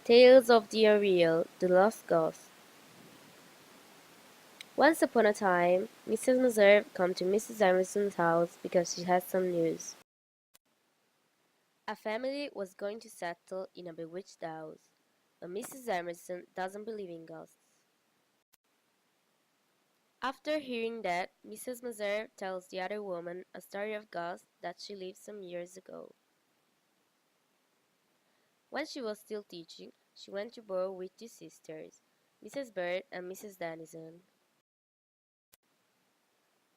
Tales of the Unreal, The Lost Ghost. Once upon a time, Mrs. Meserve came to Mrs. Emerson's house because she had some news. A family was going to settle in a bewitched house, but Mrs. Emerson doesn't believe in ghosts. After hearing that, Mrs. Meserve tells the other woman a story of ghosts that she lived some years ago. When she was still teaching, she went to board with two sisters, Mrs. Bird and Mrs. Dennison.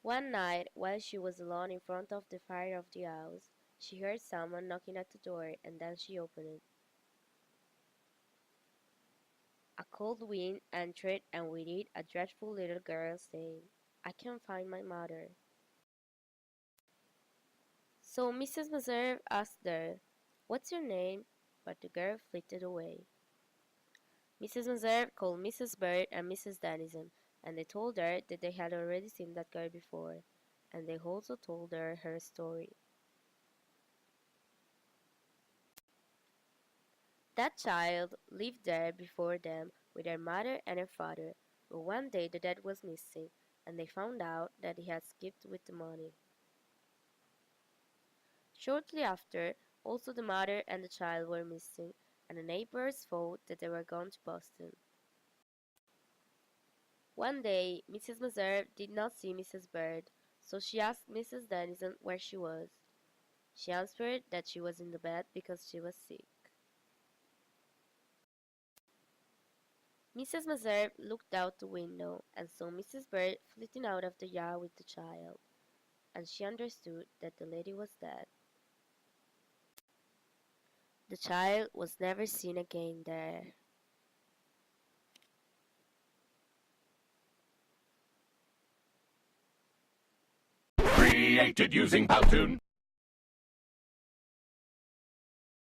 One night, while she was alone in front of the fire of the house, she heard someone knocking at the door, and then she opened it. A cold wind entered, and with it a dreadful little girl saying, "I can't find my mother." So Mrs. Meserve asked her, "What's your name?" But the girl flitted away. Mrs. Meserve called Mrs. Bird and Mrs. Dennison, and they told her that they had already seen that girl before, and they also told her story. That child lived there before them with her mother and her father, but one day the dad was missing, and they found out that he had skipped with the money. Shortly after, also the mother and the child were missing, and the neighbors thought that they were gone to Boston. One day, Mrs. Meserve did not see Mrs. Bird, so she asked Mrs. Dennison where she was. She answered that she was in the bed because she was sick. Mrs. Meserve looked out the window and saw Mrs. Bird flitting out of the yard with the child, and she understood that the lady was dead. The child was never seen again there. Created using Powtoon.